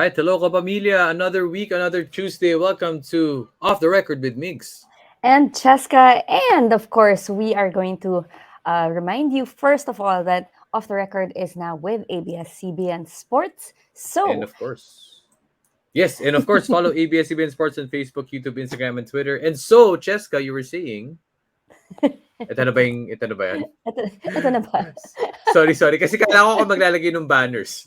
right, hello kapamilya. Another week, another Tuesday. Welcome to Off the Record with Migs. And Cheska. And of course, we are going to remind you, first of all, that Off the Record is now with ABS-CBN Sports. And So, of course, yes, and of course, follow ABS-CBN Sports on Facebook, YouTube, Instagram, and Twitter. And so, Cheska, you were saying, ito na ba yan? ito na ba? Sorry. Kasi kailangan ko maglalagay ng banners.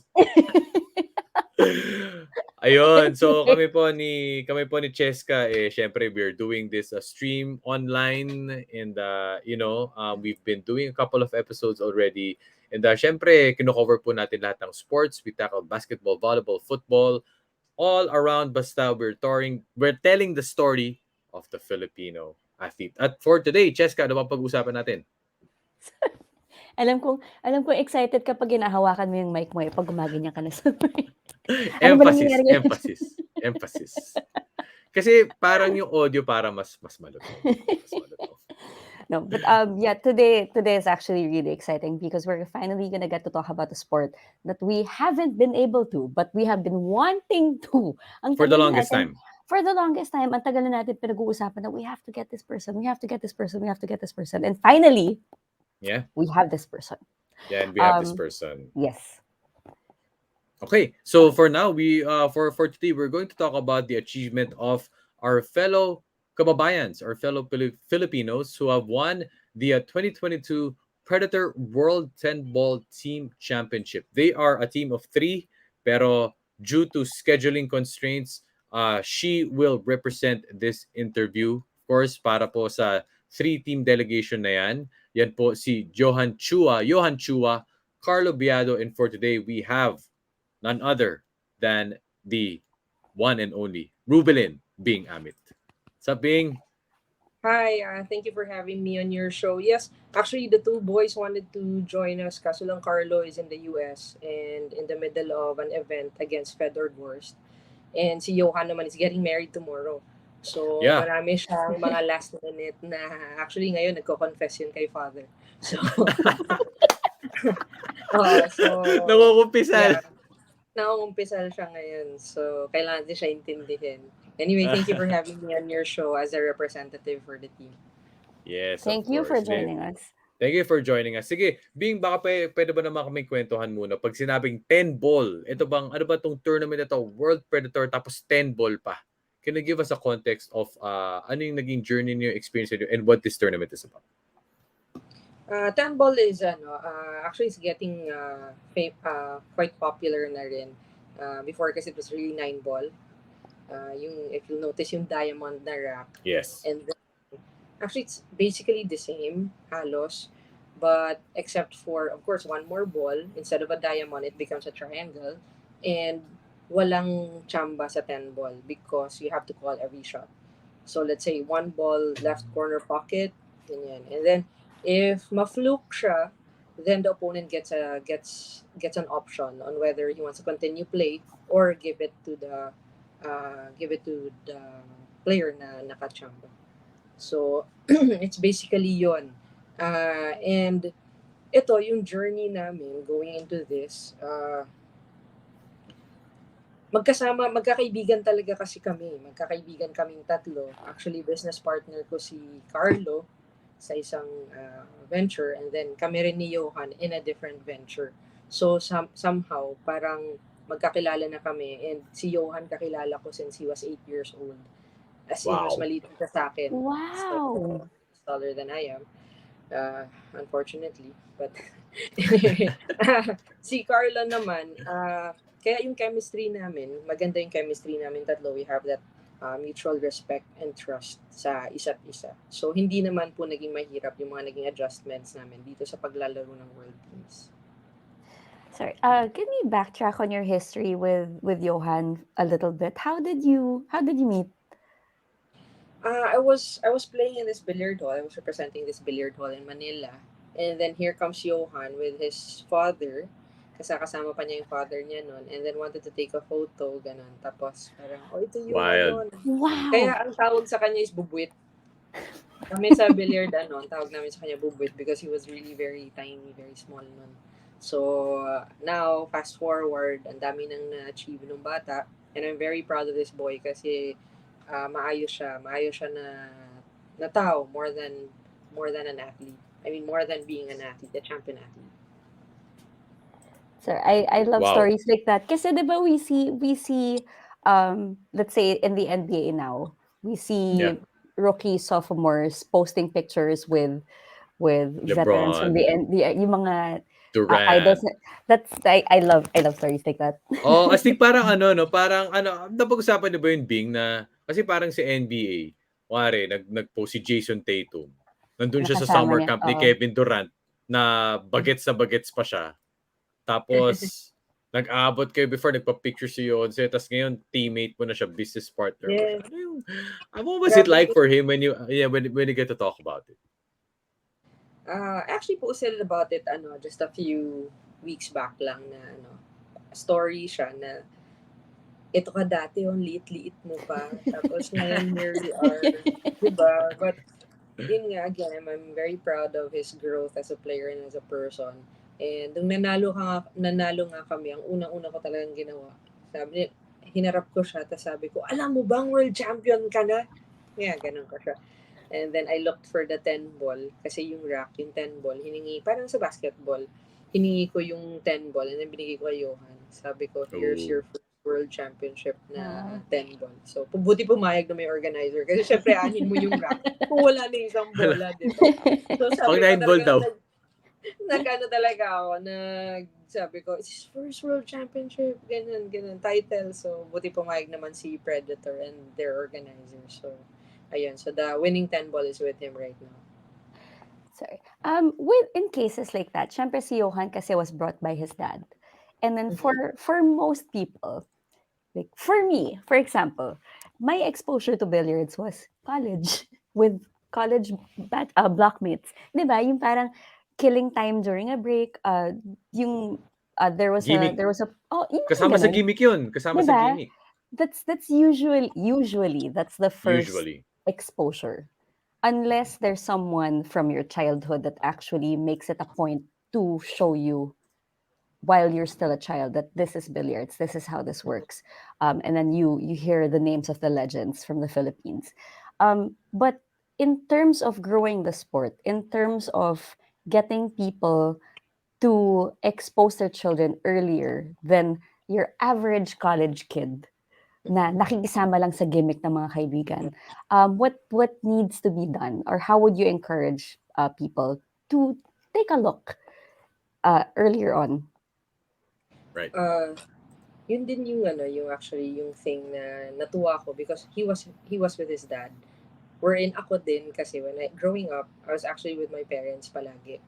Ayun, so kami po ni Cheska syempre we're doing this stream online and we've been doing a couple of episodes already and syempre kino-cover po natin lahat ng sports. We tackle basketball, volleyball, football, all around basta we're telling the story of the Filipino athlete. At for today, Cheska, ano bang pag-uusapan natin? alam kong excited kapag hinahawakan mo yung mic mo pag gumaganyan ka na sa mic. Ano ba Emphasis, nangyayari ngayon? emphasis. Kasi parang yung audio para mas malutong. Mas malutong. No, but yeah, today is actually really exciting because we're finally gonna get to talk about a sport that we haven't been able to, but we have been wanting to. Ang For the tagal na longest natin, time. for the longest time, ang tagal na natin pinag-uusapan na we have to get this person, we have to get this person, we have to get this person. And finally, Yeah. we have this person. Yeah, and we have this Um, person. yes. Okay, so for now, we for today, we're going to talk about the achievement of our fellow kababayans, our fellow Filipinos who have won the 2022 Predator World 10 Ball Team Championship. They are a team of 3, pero due to scheduling constraints, she will represent this interview. Of course, para po sa 3-team delegation na yan. Yan po si Johann, Chua, Carlo, Biado, and for today, we have none other than the one and only Rubilen Amit. What's up, Bing? Hi, thank you for having me on your show. Yes, actually, the two boys wanted to join us. Kaso lang Carlo is in the US and in the middle of an event against Fedorgorst. And si Johann naman is getting married tomorrow. So, Yeah. marami siyang mga last minute na actually ngayon nagko-confess yun kay father. So, Nakukumpisal. yeah, nakumpisal siya ngayon. So, kailangan din siya intindihin. Anyway, thank you for having me on your show as a representative for the team. Yes, Thank of you for course. joining us. Thank you for joining us. Sige, Bing, baka pwede ba naman kami kwentuhan muna? Pag sinabing 10 ball, ano ba tong tournament na to? World Predator tapos 10 ball pa. Can you give us a context of ano yung naging journey niyo, experience niyo, and what this tournament is about? 10 ball is actually it's getting quite popular na rin. Before kasi it was really 9 ball. Yung if you notice yung diamond na rack. Yes. And then, actually it's basically the same halos, but except for of course one more ball, instead of a diamond it becomes a triangle, and walang chamba sa 10 ball because you have to call every shot. So let's say one ball left corner pocket, ganyan. And then if ma-fluke siya, then the opponent gets an option on whether he wants to continue play or give it to the player na nakachamba. So it's basically yon. And ito yung journey namin going into this. Magkakaibigan talaga kasi kami. Magkakaibigan kaming tatlo. Actually, business partner ko si Carlo sa isang venture, and then kami rin ni Johann in a different venture. So, somehow, parang magkakilala na kami, and si Johann kakilala ko since he was 8 years old. As in, mas maliit siya sa akin. Wow! So, he's taller than I am. Unfortunately. But, si Carlo naman, kaya yung chemistry namin, maganda yung chemistry namin tatlo. We have that mutual respect and trust sa isa't isa. So, hindi naman po naging mahirap yung mga naging adjustments namin dito sa paglalaro ng World Games. Sorry, can we backtrack on your history with Johann a little bit? How did you meet? I was playing in this billiard hall. I was representing this billiard hall in Manila. And then here comes Johann with his father. Kasi kasama pa niya yung father niya nun. And then wanted to take a photo, ganun. Tapos parang, ito yung Wild. Wow! Kaya ang tawag sa kanya is Bubwit. Kami sa billiard, ang tawag namin sa kanya Bubwit because he was really very tiny, very small nun. So, now, fast forward, ang dami nang na-achieve ng bata. And I'm very proud of this boy kasi maayos siya. Maayos siya na tao more than an athlete. I mean, more than being an athlete, a champion athlete. So I love Wow. stories like that. Kasi 'di ba we see let's say in the NBA now, we Yeah. see rookie sophomores posting pictures with veterans from LeBron, yung mga idols. Durant. I love stories like that. Oh, astig parang ano 'no, parang ano, napag-usapan niyo ba yung Bing na kasi parang si NBA, kunwari nag-post si Jason Tatum. Nandun siya sa Nakasama summer niya. camp ni Oo. Kevin Durant na bagets na bagets pa siya. Tapos nag-aabot kayo before nagpa-picture si Yonce tapos ngayon teammate mo na siya, business partner mo siya. Yes. Ano yung what was it Grabe like po. for him when you yeah, when you get to talk about it? Actually, posted about it, just a few weeks back lang na, story siya na, ito ka dati, yung liit-liit mo pa. Tapos ngayon, here we are. Diba? But, yun nga, again, I'm very proud of his growth as a player and as a person. And nung nanalo nga kami, ang unang-una ko talagang ginawa, sabi niya, hinarap ko siya, tapos sabi ko, alam mo bang world champion ka na? Yeah, ganun ko siya. And then I looked for the 10 ball kasi yung rack, yung 10 ball, hiningi, parang sa basketball, hiningi ko yung 10 ball and then binigay ko kay Johann. Sabi ko, here's Oh. your first world championship na Wow. 10 ball. So, buti pumayag na may organizer kasi syempre anin mo yung rack kung wala na isang bola, di ba? So, Pang sabi ko 9 ball talaga, daw. nag-ano talaga ako, sabi ko, it's his first world championship, ganun, ganun, title. So, buti pumayag naman si Predator and their organizer. So, ayun. So, the winning 10 ball is with him right now. Sorry. With in cases like that, syempre si Johan kasi was brought by his dad. And then Mm-hmm. for most people, like for me, for example, my exposure to billiards was college with college blockmates. 'Di ba? Yung parang killing time during a break, yung Gimmick. there was a yung mga Kasama sa ganun. gimmick yun. Kasama 'Di sa ba? gimmick. That's usually that's the first Usually. exposure. Unless there's someone from your childhood that actually makes it a point to show you while you're still a child that this is billiards, this is how this works, and then you hear the names of the legends from the Philippines. But in terms of growing the sport, in terms of getting people to expose their children earlier than your average college kid na nakikisama lang sa gimmick ng mga kaibigan. What needs to be done, or how would you encourage people to take a look earlier on? Right. Yun din yung yung actually yung thing na natuwa ko because he was with his dad. Wherein ako din kasi when growing up, I was actually with my parents palagi.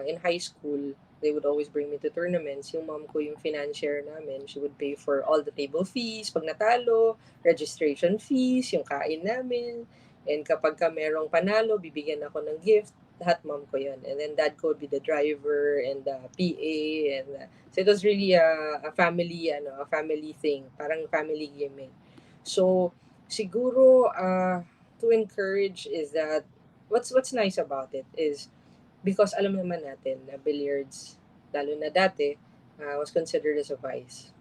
In high school, they would always bring me to tournaments. Yung mom ko yung financier namin. She would pay for all the table fees pag natalo, registration fees, yung kain namin. And kapag ka merong panalo, bibigyan ako ng gift. Lahat mom ko yun. And then dad ko would be the driver and the PA. And so it was really a family, a family thing. Parang family gimmick. So, siguro, to encourage is that, what's nice about it is, because alam naman natin na billiards, lalo na dati, was considered as a vice.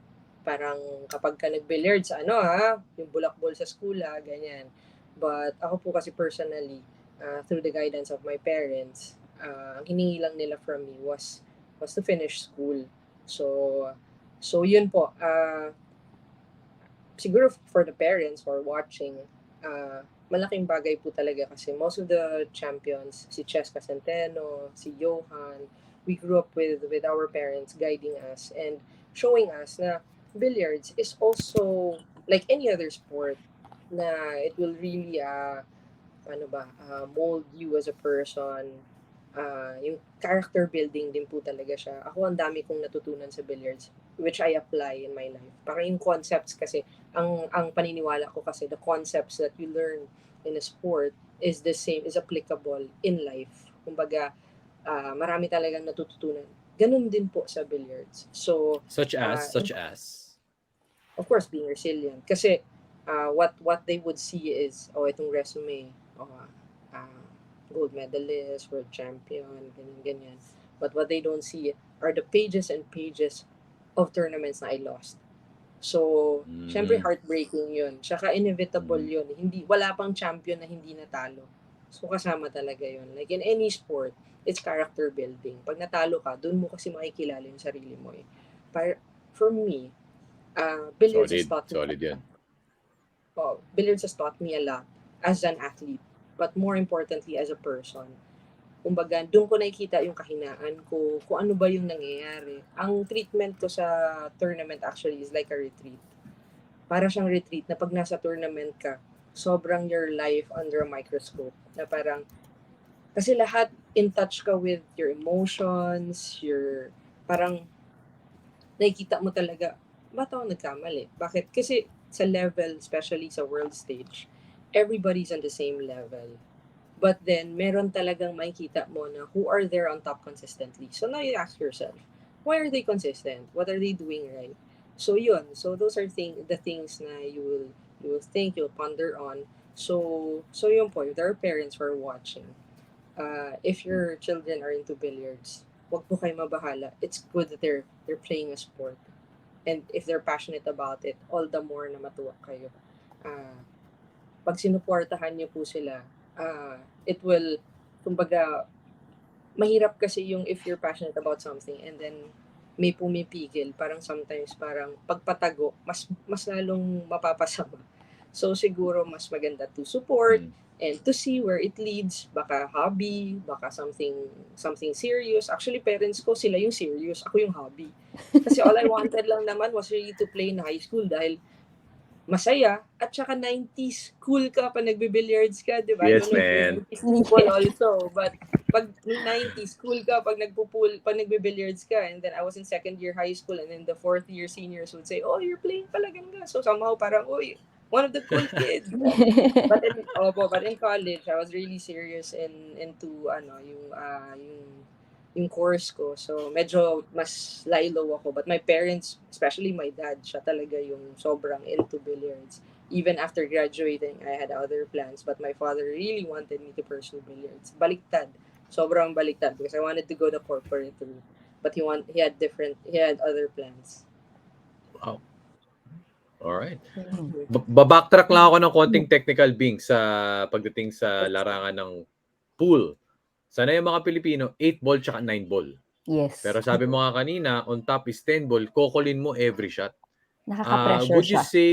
Parang kapag ka nag-billiards, yung bulakbol sa school ganyan. But ako po kasi personally, through the guidance of my parents, ang hiningi lang nila from me was to finish school. So, yun po. Siguro for the parents who are watching, malaking bagay po talaga kasi most of the champions, si Cheska Centeno, si Johan, we grew up with our parents guiding us and showing us na billiards is also like any other sport na it will really mold you as a person. Yung character building din po talaga siya. Ako ang dami kong natutunan sa billiards which I apply in my life. Parang yung concepts kasi, ang paniniwala ko kasi, the concepts that you learn in a sport is the same, is applicable in life. Kumbaga, marami talagang natututunan. Ganun din po sa billiards. So, Such as. of course, being resilient. Kasi, what they would see is, itong resume, uh, gold medalist, world champion, ganyan, ganyan. But what they don't see are the pages and pages of tournaments na I lost. So, syempre Mm. heartbreaking yun. Tsaka inevitable Mm. yun. Wala pang champion na hindi natalo. So, kasama talaga yun. Like in any sport, it's character building. Pag natalo ka, dun mo kasi makikilala yung sarili mo eh. For me, billiards has Solid. taught me Solid yan. billiards has taught me a lot as an athlete, but more importantly as a person. Kumbaga, doon ko nakikita yung kahinaan ko, kung ano ba yung nangyayari. Ang treatment ko sa tournament actually is like a retreat. Para siyang retreat na pag nasa tournament ka, sobrang your life under a microscope. Na parang, kasi lahat in touch ka with your emotions, parang nakikita mo talaga, ba't ako nagkamali? Bakit? Kasi sa level, especially sa world stage, everybody's on the same level. But then, meron talagang makikita mo na who are there on top consistently. So now you ask yourself, why are they consistent? What are they doing right? So yun. So those are the things na you will think, you'll ponder on. So yun po, if there are parents who are watching, if your children are into billiards, wag po kayo mabahala. It's good that they're playing a sport. And if they're passionate about it, all the more na matuwa kayo. Uh, Pag sinuportahan niyo po sila, it will, kumbaga, mahirap kasi yung if you're passionate about something and then may pumipigil, parang sometimes parang pagpatago, mas lalong mapapasama. So siguro mas maganda to support Mm. and to see where it leads, baka hobby, baka something serious. Actually, parents ko sila yung serious, ako yung hobby. Kasi all I wanted lang naman was really to play in high school dahil masaya at saka 90s cool ka pa nagbe-billiards ka, 'di ba? I Yes, don't know if you're man. 90s people also, but pag nung 90s cool ka pag pag nagbe-billiards ka, and then I was in second year high school and then the fourth year seniors would say, "Oh, you're playing pala ganda." So somehow parang, "Uy, one of the cool kids." But in college, I was really serious into yung course ko. So medyo mas lilo ako. But my parents, especially my dad, siya talaga yung sobrang into billiards. Even after graduating, I had other plans, but my father really wanted me to pursue billiards. Baliktad. Sobrang baliktad because I wanted to go the corporate route. But he had other plans. Wow. Alright. Mm. Backtrack lang ako ng konting technical Bing sa pagdating sa larangan ng pool. Sana yung mga Pilipino, 8 ball tsaka 9 ball. Yes. Pero sabi mo nga kanina, on top is 10 ball, kokolin mo every shot. Nakaka-pressure Would you siya. say,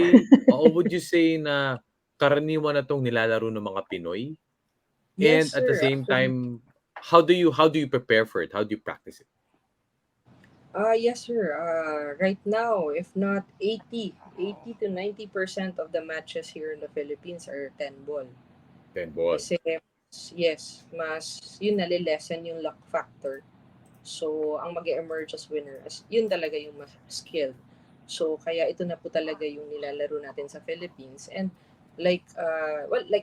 would you say na karaniwan na tong nilalaro ng mga Pinoy? And Yes, at the sir. same Actually, time, how do you prepare for it? How do you practice it? yes, sir. Right now, if not 80 to 90% of the matches here in the Philippines are 10 ball. 10 ball. Kasi, yes, mas yun nalilesen yung luck factor. So, ang mag-emerge as winner, yun talaga yung mas skilled. So, kaya ito na po talaga yung nilalaro natin sa Philippines. And like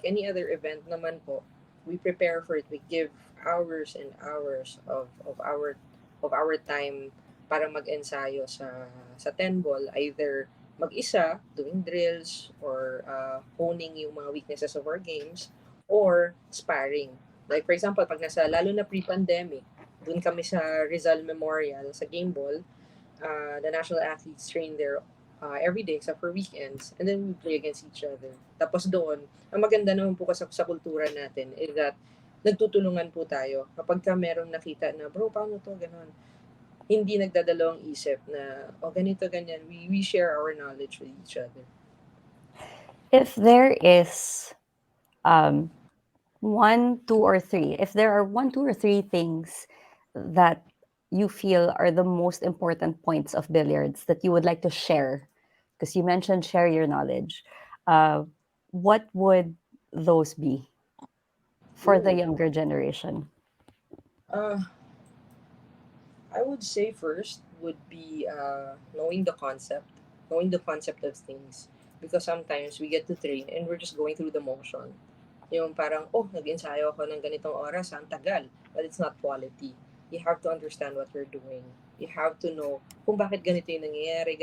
any other event naman po, we prepare for it. We give hours and hours of our time para mag-ensayo sa 10 ball, either mag-isa, doing drills, or honing yung mga weaknesses of our games, or sparring. Like for example, lalo na pre-pandemic, doon kami sa Rizal Memorial, sa Game Ball. The national athletes train there every day except for weekends. And then we play against each other. Tapos doon, ang maganda naman po kasi sa kultura natin is that nagtutulungan po tayo. Kapag ka merong nakita na, bro, paano to, ganon. Hindi nagdadalawang isip na, ganito, ganyan. We share our knowledge with each other. If there is um, one, two, or three, if there are one, two, or three things that you feel are the most important points of billiards that you would like to share, because you mentioned share your knowledge, uh, what would those be for the Ooh. younger generation? Uh, I would say first would be knowing the concept of things. Because sometimes we get to train and we're just going through the motion. Yung parang, nag-ensayo ako ng ganitong oras, ang tagal. But it's not quality. You have to understand what you're doing. You have to know kung bakit ganito yung nangyayari,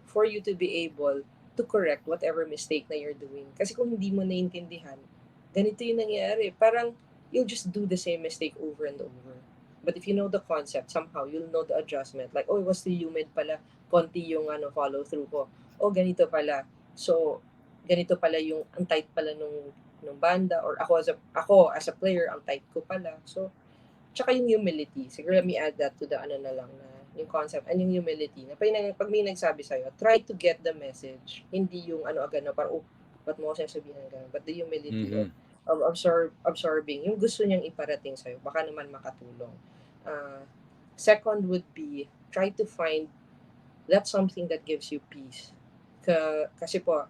for you to be able to correct whatever mistake na you're doing. Kasi kung hindi mo naiintindihan, ganito yung nangyayari. Parang, you'll just do the same mistake over and over. But if you know the concept, somehow you'll know the adjustment. Like, oh, it was too humid pala. Konti yung follow through ko. Oh, ganito pala. So, ganito pala yung ang tight pala nung banda, or ako as a player ang tight ko pala. So, tsaka yung humility. Siguro let me add that to the na lang na yung concept and yung humility. Na pag may nagsabi sa'yo, try to get the message. Hindi yung agad na parang, oh, ba't mo ko sasabihin ng gano'n? But the humility Mm-hmm. of absorbing yung gusto niyang iparating sa'yo. Baka naman makatulong. Uh, Second would be, try to find that something that gives you peace. Kasi po,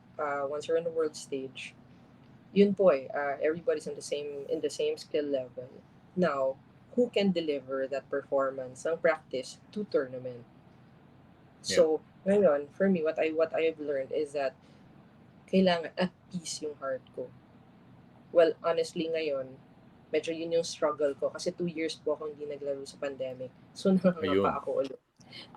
once you're on the world stage, yun po everybody's in the same skill level. Now, who can deliver that performance ng practice to tournament? Yeah. So, ngayon, for me, what I've learned is that kailangan at peace yung heart ko. Well, honestly ngayon, medyo yun yung struggle ko kasi 2 years po akong hindi naglaro sa pandemic. So, Ayun. nangangapa ako ulit.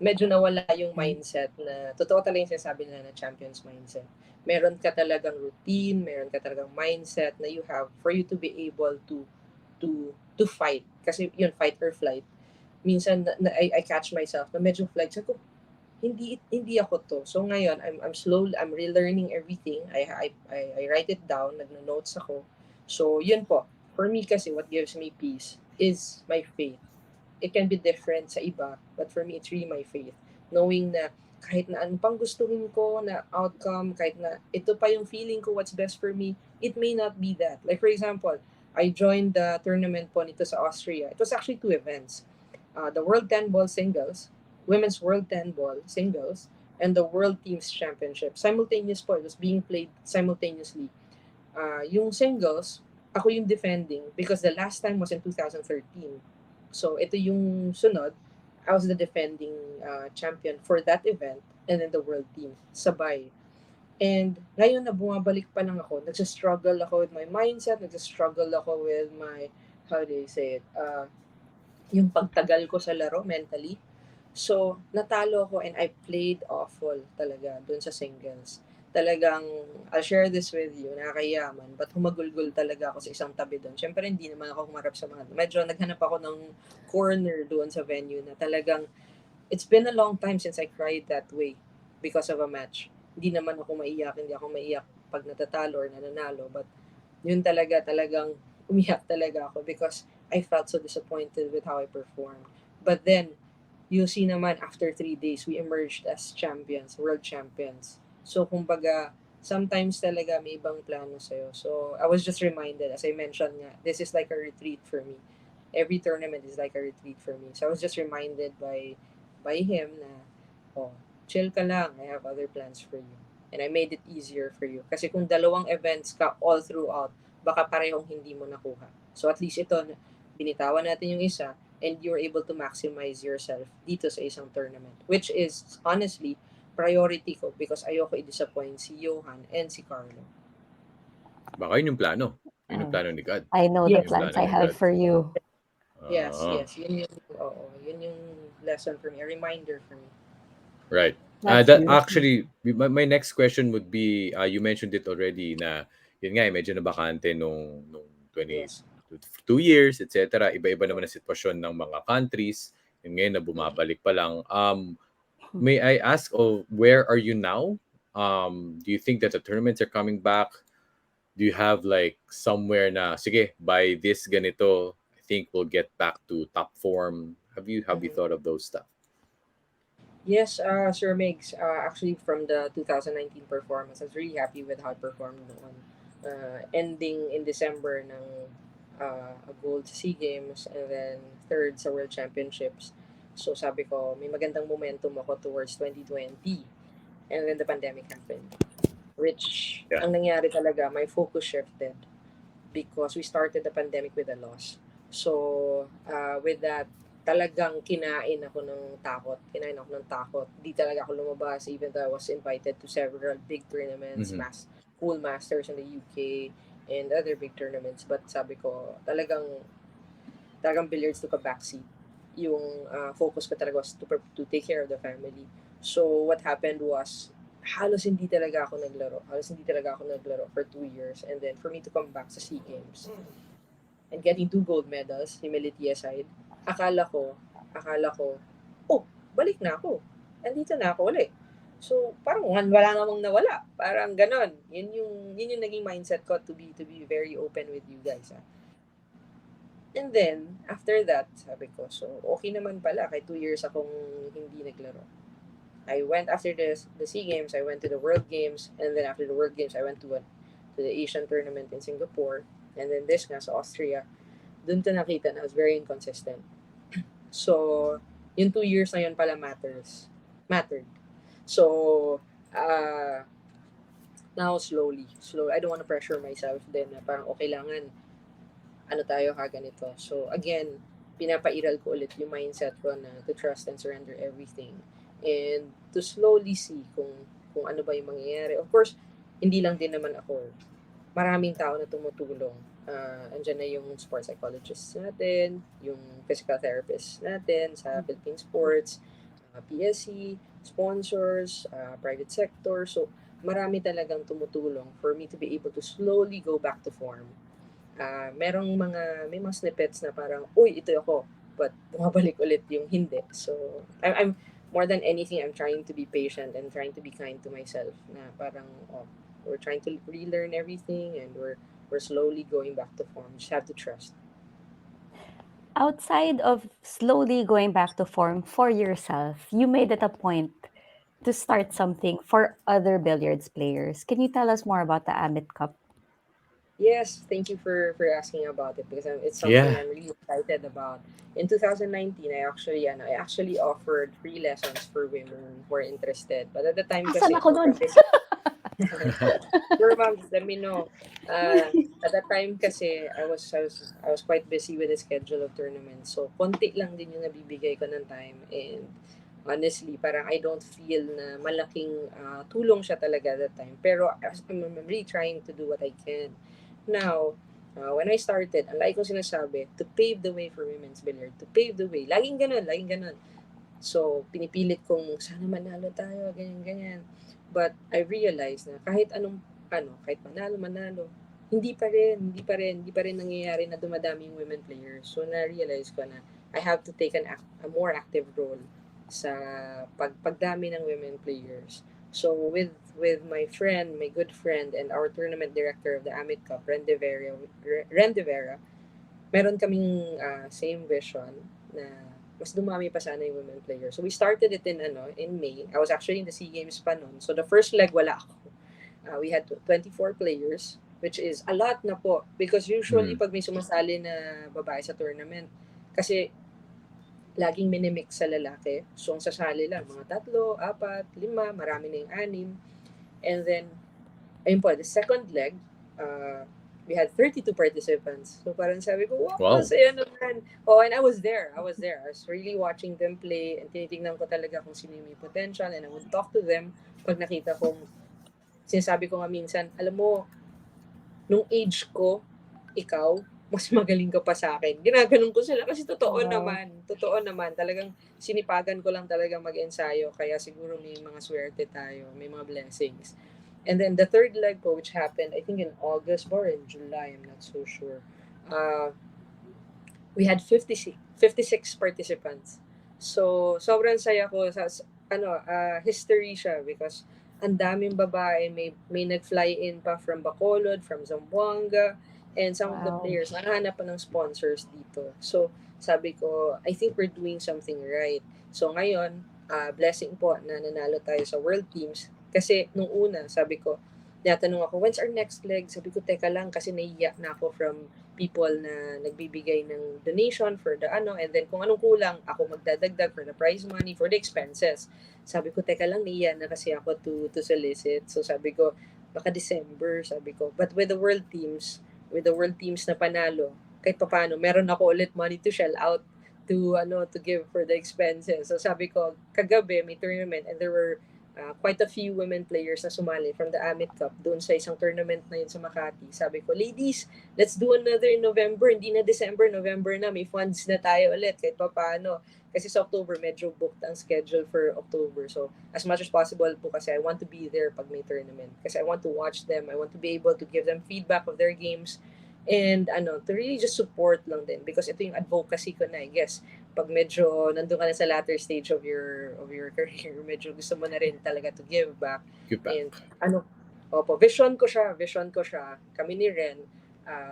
Medyo nawala yung mindset na, totoo talaga yung sinasabi nila na champion's mindset. Meron ka talagang routine, meron ka talagang mindset na you have for you to be able to fight. Kasi yun, fight or flight. Minsan, I catch myself na medyo flight. Sabi ko, hindi ako to. So ngayon, I'm relearning everything. I write it down, nagno-notes ako. So yun po. For me kasi, what gives me peace is my faith. It can be different sa iba, but for me, it's really my faith. Knowing na kahit na ano pang gustuhin ko na outcome, kahit na ito pa yung feeling ko what's best for me, it may not be that. Like for example, I joined the tournament po nito sa Austria. It was actually two events. The World 10 Ball Singles, Women's World 10 Ball Singles, and the World Teams Championship. Simultaneous po, it was being played simultaneously. Yung singles, ako yung defending because the last time was in 2013. So, ito yung sunod. I was the defending champion for that event and then the world team. Sabay. And ngayon na bumabalik pa lang ako, nagsastruggle ako with my mindset, nagsastruggle ako with my, how do you say it, yung pagtagal ko sa laro mentally. So, natalo ako and I played awful talaga dun sa singles. Talagang, I'll share this with you, nakakayaman, but humagulgol talaga ako sa isang tabi doon. Siyempre, hindi naman ako humarap sa mga, medyo naghanap ako ng corner doon sa venue na talagang, it's been a long time since I cried that way because of a match. Hindi naman ako maiyak, hindi ako maiyak pag natatalo or nananalo, but yun talagang umiyak talaga ako because I felt so disappointed with how I performed. But then, you see naman, after 3 days, we emerged as champions, world champions. So, kumbaga, sometimes talaga may ibang plano sa'yo. So, I was just reminded, as I mentioned nga, this is like a retreat for me. Every tournament is like a retreat for me. So, I was just reminded by him na, oh, chill ka lang, I have other plans for you. And I made it easier for you. Kasi kung dalawang events ka all throughout, baka parehong hindi mo nakuha. So, at least ito, binitawan natin yung isa, and you're able to maximize yourself dito sa isang tournament. Which is, honestly, priority ko because ayoko i-disappoint si Johann and si Carlo. Baka yun yung plano. Yun yung Oh, plano ni God. I know the Yes, Yung plano plans I ni have God. for you. yes, Ah, yes. Yun yung lesson for me, a reminder for me. right. That's That beautiful. actually, my next question would be, you mentioned it already na, yun nga, medyo nabakante nung 20, Yes. 2 years, etc. Iba-iba naman ang sitwasyon ng mga countries. Yun ngayon na bumabalik pa lang. May I ask, where are you now? Do you think that the tournaments are coming back? Do you have like somewhere na, sige, by this ganito, I think we'll get back to top form? Have you Mm-hmm. thought of those stuff? Yes, Sir Migs. Actually, from the 2019 performance, I was really happy with how I performed noon. Ending in December ng a gold sa SEA Games and then third sa World Championships. So sabi ko, may magandang momentum ako towards 2020. And then the pandemic happened. Which, Yeah. ang nangyari talaga, my focus shifted because we started the pandemic with a loss. So, with that, talagang kinain ako ng takot. Kinain ako ng takot. Di talaga ako lumabas even though I was invited to several big tournaments, Mm-hmm. pool masters in the UK, and other big tournaments. But sabi ko, talagang billiards took a backseat. Yung focus ko talaga was to take care of the family. So, what happened was, halos hindi talaga ako naglaro. Halos hindi talaga ako naglaro for 2 years. And then, for me to come back sa SEA Games and getting 2 gold medals, humility aside, akala ko, akala ko, oh, balik na ako. Andito na ako ulit. So, parang wala namang nawala. Parang ganon. Yun yung naging mindset ko to be very open with you guys. Ha? And then, after that, sabi ko, so, okay naman pala. Kahit 2 years akong hindi naglaro. I went after the SEA Games, I went to the World Games, and then after the World Games, I went to the Asian tournament in Singapore, and then this nga sa Austria. Doon ko nakita na I was very inconsistent. So, yung 2 years na yun pala mattered. So, uh, now slowly. I don't want to pressure myself din na parang okay langan, ano tayo ganito. So, again, pinapairal ko ulit yung mindset ko na to trust and surrender everything. And to slowly see kung ano ba yung mangyayari. Of course, hindi lang din naman ako. Maraming tao na tumutulong. Andyan na yung sports psychologists natin, yung physical therapists natin sa Philippine sports, PSC, sponsors, private sector. So, marami talagang tumutulong for me to be able to slowly go back to form. May mga snippets na parang, uy, ito ako. But bumabalik ulit yung hindi. So, I'm more than anything, I'm trying to be patient and trying to be kind to myself. Na parang, we're trying to relearn everything and we're slowly going back to form. Just have to trust. Outside of slowly going back to form for yourself, you made it a point to start something for other billiards players. Can you tell us more about the Amit Cup? Yes, thank you for asking about it because it's something Yeah. I'm really excited about. In 2019, I actually offered free lessons for women who are interested. But at the time Asan kasi ako nun? sobrang busy. Sure, ma'am, just let me know. At that time kasi I was quite busy with the schedule of tournaments. So konti lang din yung nabibigay ko ng time, and honestly, parang I don't feel na malaking tulong siya talaga that time. Pero I'm really trying to do what I can. Now, when I started, ang lagi kong sinasabi, to pave the way for women's billiard, to pave the way. Laging ganun, laging ganun. So, pinipilit kong sana manalo tayo, ganyan-ganyan. But I realized na kahit manalo, hindi pa rin nangyayari na dumadami yung women players. So, na-realize ko na I have to take a more active role sa pagdami ng women players. So, with my friend, my good friend, and our tournament director of the Amit Cup, Ren De Vera, meron kaming same vision na mas dumami pa sana yung women players. So we started it in May. I was actually in the SEA Games pa noon. So the first leg wala ako. We had 24 players, which is a lot na po because usually Mm. pag may sumasali na babae sa tournament, kasi laging minimix sa lalaki. So ang sasali lang mga 3, 4, 5, marami na yung 6. And then ayun po, the second leg, we had 32 participants. So parang sabi ko, wow, Wow. saya naman. Oh, and I was there. I was really watching them play and tinitingnan ko talaga kung sino yung may potential, and I would talk to them pag nakita kong, sinasabi ko nga minsan, alam mo, nung age ko, ikaw, mas magaling ka pa sa akin. Ginaganon ko sila kasi Wow. totoo naman, talagang sinipagan ko lang talaga mag-ensayo, kaya siguro may mga swerte tayo, may mga blessings. And then the third leg po, which happened, I think in August or in July, I'm not so sure. We had 56 participants. So, sobrang saya ko history siya because ang daming babae, may nag-fly in pa from Bacolod, from Zamboanga, and some of the Wow. players nakahanap pa ng sponsors dito. So, sabi ko, I think we're doing something right. So, ngayon, blessing po na nanalo tayo sa World Teams. Kasi nung una, sabi ko, tinatanong ako, when's our next leg? Sabi ko, teka lang, kasi naiiyak na ako from people na nagbibigay ng donation for the and then kung anong kulang, ako magdadagdag for the prize money, for the expenses. Sabi ko, teka lang, naiiyak na kasi ako to solicit. So sabi ko, baka December, sabi ko. But with the world teams na panalo, kahit papano, meron ako ulit money to shell out to give for the expenses. So sabi ko, kagabi may tournament and there were quite a few women players na sumali from the Amit Cup doon sa isang tournament na yun sa Makati. Sabi ko, ladies, let's do another in November. Hindi na December, November na. May funds na tayo ulit kahit pa paano. Kasi sa October, medyo booked ang schedule for October. So, as much as possible po kasi I want to be there pag may tournament. Kasi I want to watch them. I want to be able to give them feedback of their games. And to really just support lang din because ito yung advocacy ko na, I guess. Pag medyo nandun ka na sa latter stage of your career, medyo gusto mo na rin talaga to give back. Give back. And ano, opo, vision ko siya, kami ni Ren.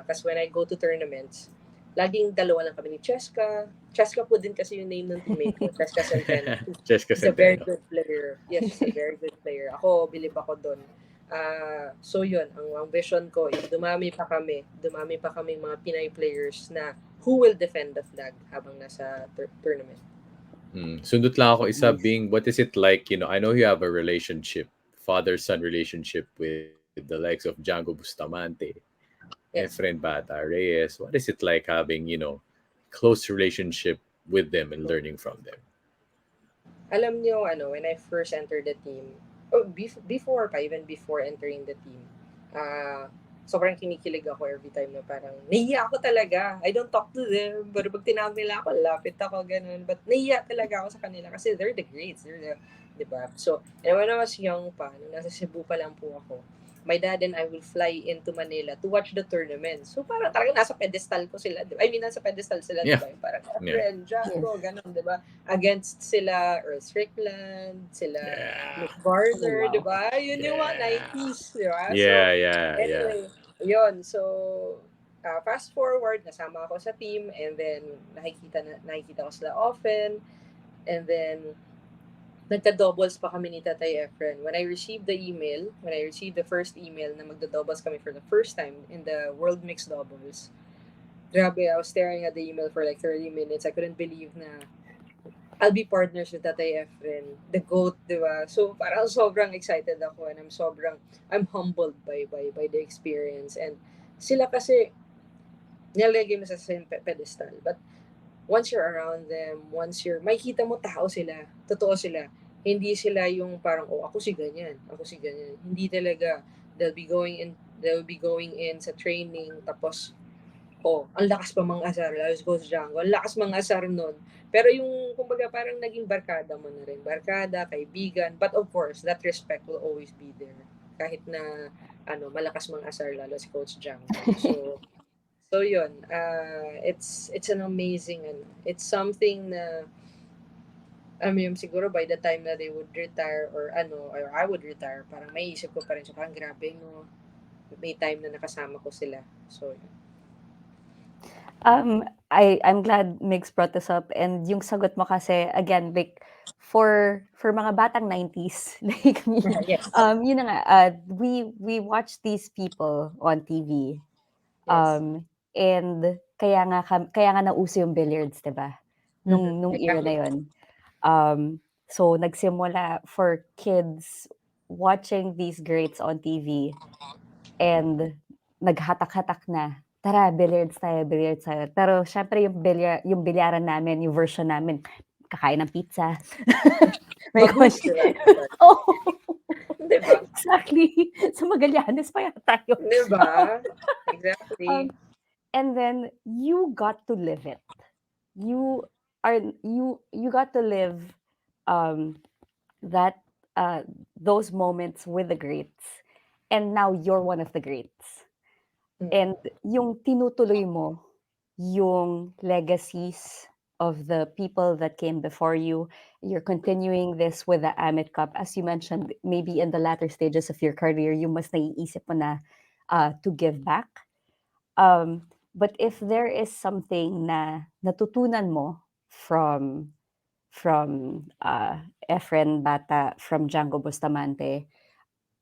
Kasi when I go to tournaments, laging dalawa lang kami ni Cheska. Cheska po din kasi yung name ng teammate ko, Cheska Centeno. Cheska He's a very Centeno. good player. Yes, he's a very good player. Ako, believe ako doon. So yun, ang vision ko is dumami pa kami mga Pinay players na who will defend the flag habang nasa tournament. Sundot lang ako isa Nice. being, what is it like, I know you have a relationship, father-son relationship with the likes of Django Bustamante, Efren Yes. Bata, Reyes. What is it like having, close relationship with them and So, learning from them? alam niyo, when I first entered the team, oh, before pa, even before entering the team, sobrang kinikilig ako every time na parang, nahiya ako talaga. I don't talk to them. Pero pag tinawag nila ako, lapit ako, ganun. But nahiya talaga ako sa kanila kasi they're the greats. Di ba? So, and when I was young pa, nung nasa Cebu pa lang po ako, my dad and I will fly into Manila to watch the tournament. So, parang talagang nasa pedestal ko sila. Di ba? I mean, nasa pedestal sila, di Yeah. ba? Yung parang, Yeah. friend, Yes. Django, ganun, di ba? Against sila Earl Strickland, sila Yeah. Mick Oh, Garner, di wow. ba? Yun yung mga Yeah. 90s, di ba? Yeah, So, yeah, yeah. anyway, yun. So, fast forward, nasama ako sa team and then nakikita ko sila often and then nagka-doubles pa kami ni Tatay Efren. When I received the first email na magda-doubles kami for the first time in the World Mixed Doubles, grabe, I was staring at the email for like 30 minutes. I couldn't believe na I'll be partners with Tatay Efren, the GOAT, di ba? So, parang sobrang excited ako and I'm humbled by the experience. And sila kasi, nilagay mo sa same pedestal. But once you're around them, makikita mo tao sila, totoo sila. Hindi sila yung parang, oh, ako si ganyan. Hindi talaga. They'll be going in sa training, tapos, oh, ang lakas pa mga asar, let's go sa Django, ang lakas mga asar nun. Pero yung, kumbaga, parang naging barkada mo na rin. Barkada, kaibigan, but of course, that respect will always be there. Kahit na, malakas mga asar, lalo si Coach Django. So yun, it's an amazing, it's something na, I mean, siguro by the time na they would retire or I would retire, parang may isip ko pa rin siya, parang grabe, no, may time na nakasama ko sila. So, yun. I'm glad Migs brought this up and yung sagot mo kasi again like for mga batang 90s like me Yes, yun na nga we watch these people on TV yes. and kaya nga nauso yung billiards, 'di ba? Nung era na Exactly. yun. So nagsimula for kids watching these greats on TV and naghatak-hatak na, "Tara billiards tayo." Pero siyempre yung bilyaran namin, yung version namin, kakain ng pizza. May Mag-host, konti di ba? Dapat. oo, Di ba? exactly. Sa Magallanes pa yata yun. Di ba? Exactly. Um, and then you got to live it. You you got to live um that those moments with the greats. And now you're one of the greats. Mm. And yung tinutuloy mo yung legacies of the people that came before you. You're continuing this with the Amit Cup. As you mentioned, maybe in the latter stages of your career, you mas naiisip mo na to give back. But if there is something na natutunan mo from Efren Bata, from Django Bustamante,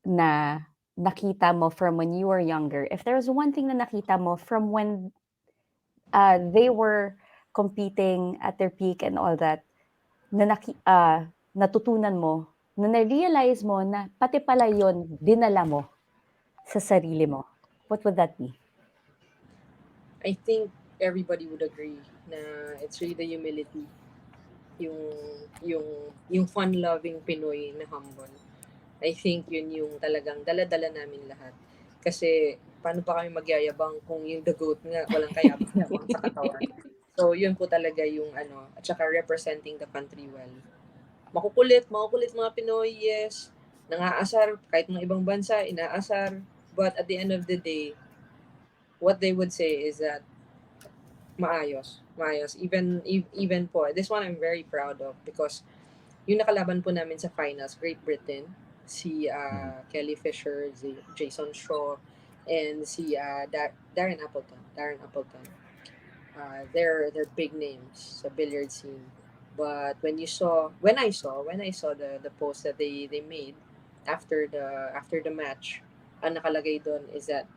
na nakita mo from when you were younger, if there's one thing na nakita mo from when they were competing at their peak and all that, natutunan mo, na na-realize mo na pati pala yon dinala mo sa sarili mo, what would that be? I think everybody would agree na it's really the humility, yung yung fun-loving Pinoy na humble. I think yun yung talagang dala-dala namin lahat. Kasi paano pa kami magyayabang kung yung the goat nga walang kayabang sa katawan. So yun po talaga yung at saka representing the country well. Makukulit mga Pinoy, yes. Nangaasar, kahit mga ibang bansa, inaasar. But at the end of the day, what they would say is that maayos. Even po, this one I'm very proud of because yung nakalaban po namin sa finals, Great Britain, si Mhm. Kelly Fisher, si Jason Shaw, and si Darren Appleton. They're big names sa billiard scene. But when I saw the post that they made after the match, ang nakalagay doon is that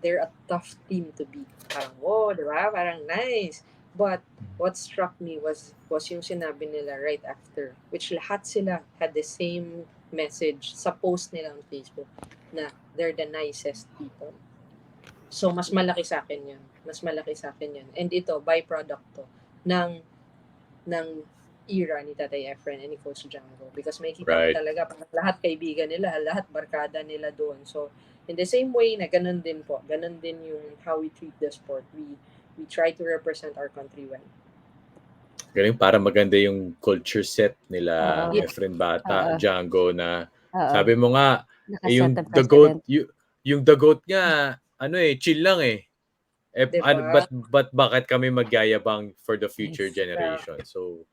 they're a tough team to beat. Parang, wow, di ba? Parang nice. But what struck me was yung sinabi nila right after, which lahat sila had the same message sa post nila on Facebook na they're the nicest people. So, mas malaki sa akin yun. Mas malaki sa akin yun. And ito, byproduct to ng, ng era ni Tatay Efren and ni Coach Django. Because may kita mo Right. talaga, parang lahat kaibigan nila, lahat barkada nila doon. So, in the same way na ganun din po, ganun din yung how we treat the sport. We try to represent our country well. Galing, para maganda yung culture set nila Oo. Yeah. Efren Bata, Oo. Django na Oo. sabi mo nga, Nakaset yung ng the goat, precedent. yung the goat nga, chill lang eh. Diba? But bakit kami magyayabang for the future Yes. Yeah. generation? So,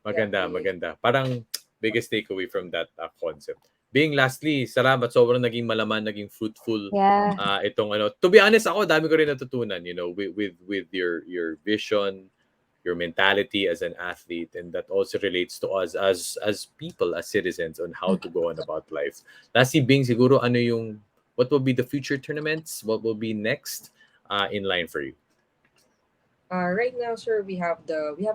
Yeah. maganda. Parang biggest takeaway from that concept. Being lastly, salamat. Sobrang naging malaman, naging fruitful Yeah. itong To be honest, ako dami ko rin natutunan, with your vision, your mentality as an athlete, and that also relates to us as people, as citizens, on how to go on about life. Lastly, Bing, siguro what will be the future tournaments? What will be next in line for you? Right now, sir, we have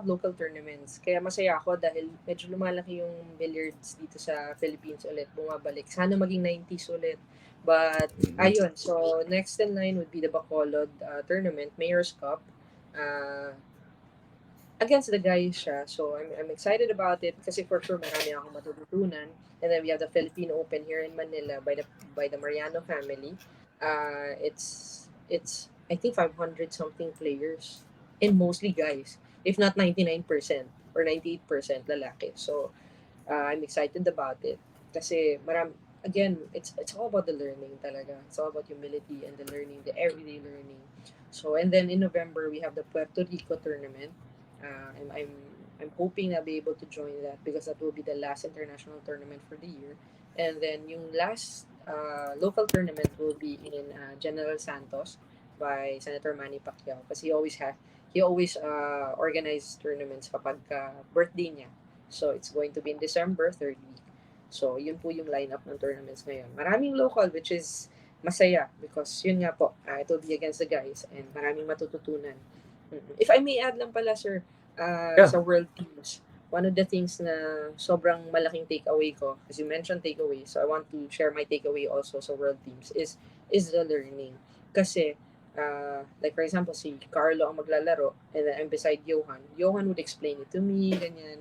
local tournaments. Kaya masaya ako dahil medyo lumalaki yung billiards dito sa Philippines ulit, bumabalik. Sana maging 90s ulit. But Mhm. ayun, so next in line would be the Bacolod tournament, Mayor's Cup. Uh, Against the guys siya. So I'm excited about it kasi for sure marami akong matututunan. And then we have the Philippine Open here in Manila by the Mariano family. It's I think 500 something players and mostly guys, if not 99% or 98% lalaki. So I'm excited about it kasi again, it's all about the learning talaga. It's all about humility and the learning, the everyday learning. So and then in November we have the Puerto Rico tournament. I'm hoping I'll be able to join that because that will be the last international tournament for the year. And then yung last local tournament will be in General Santos by Senator Manny Pacquiao because he always organizes tournaments kapag birthday niya. So it's going to be in December 3rd week. So yun po yung lineup ng tournaments ngayon. Maraming local which is masaya because yun nga po, it will be against the guys and maraming matututunan. If I may add lang pala, sir, Yeah. sa world teams, one of the things na sobrang malaking takeaway ko, as you mentioned takeaway, so I want to share my takeaway also sa world teams is the learning. Kasi, like for example, si Carlo ang maglalaro, and then I'm beside Johan. Johan would explain it to me, ganyan.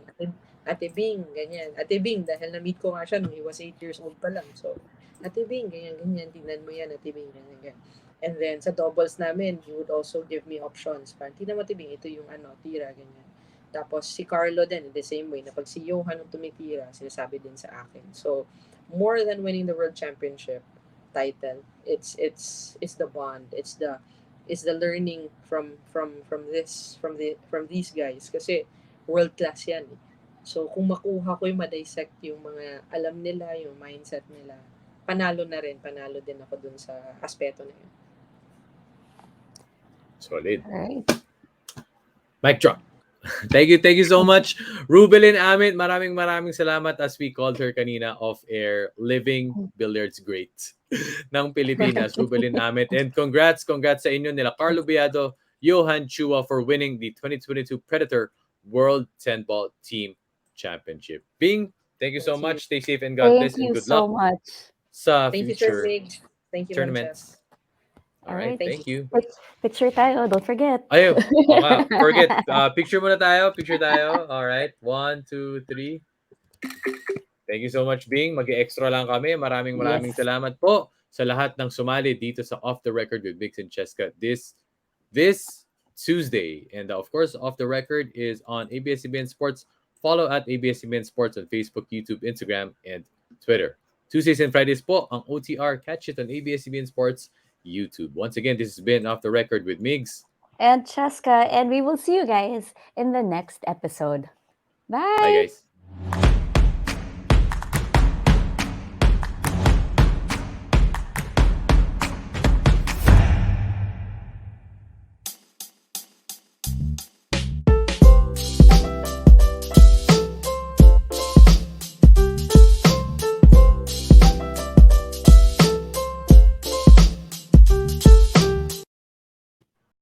Ate Bing, ganyan. Ate Bing, dahil na-meet ko nga siya nung he was 8 years old pa lang. So, Ate Bing, ganyan. Tingnan mo yan, Ate Bing, ganyan. And then sa doubles namin, he would also give me options. Parang, tingnan mo tibing, ito yung tira, ganyan. Tapos si Carlo din, in the same way, na pag si Johan ang tumitira, sinasabi din sa akin. So, more than winning the world championship title, it's the bond, it's the learning from these guys kasi world class yan eh. So, kung makuha ko yung ma-dissect yung mga alam nila, yung mindset nila, panalo din ako dun sa aspeto na yun. Solid. All right. Mic drop. Thank you so much, Rubilen Amit. Maraming salamat, as we called her kanina off air, living billiards great ng Pilipinas, Rubilen Amit. And congrats sa inyo nila Carlo, Biado, Johann, Chua for winning the 2022 Predator World 10 Ball Team Championship. Bing, thank you so Thank you. much. Stay safe and God bless, Thank and you good so luck much. sa Thank you, Sir future Mig. Thank you, Ma'am Chess. tournaments. All All right, right. thank you. Picture tayo. Don't forget. Ayo, okay. Forget. Picture muna tayo. All right. 1, 2, 3. Thank you so much, Bing. Mag-extra lang kami. Maraming Yes. salamat po sa lahat ng sumali dito sa Off the Record with Bix and Cheska this Tuesday. And of course, Off the Record is on ABS-CBN Sports. Follow at ABS-CBN Sports on Facebook, YouTube, Instagram, and Twitter. Tuesdays and Fridays po ang OTR. Catch it on ABS-CBN Sports YouTube. Once again, this has been Off the Record with Migs. And Cheska, and we will see you guys in the next episode. Bye, Bye. guys.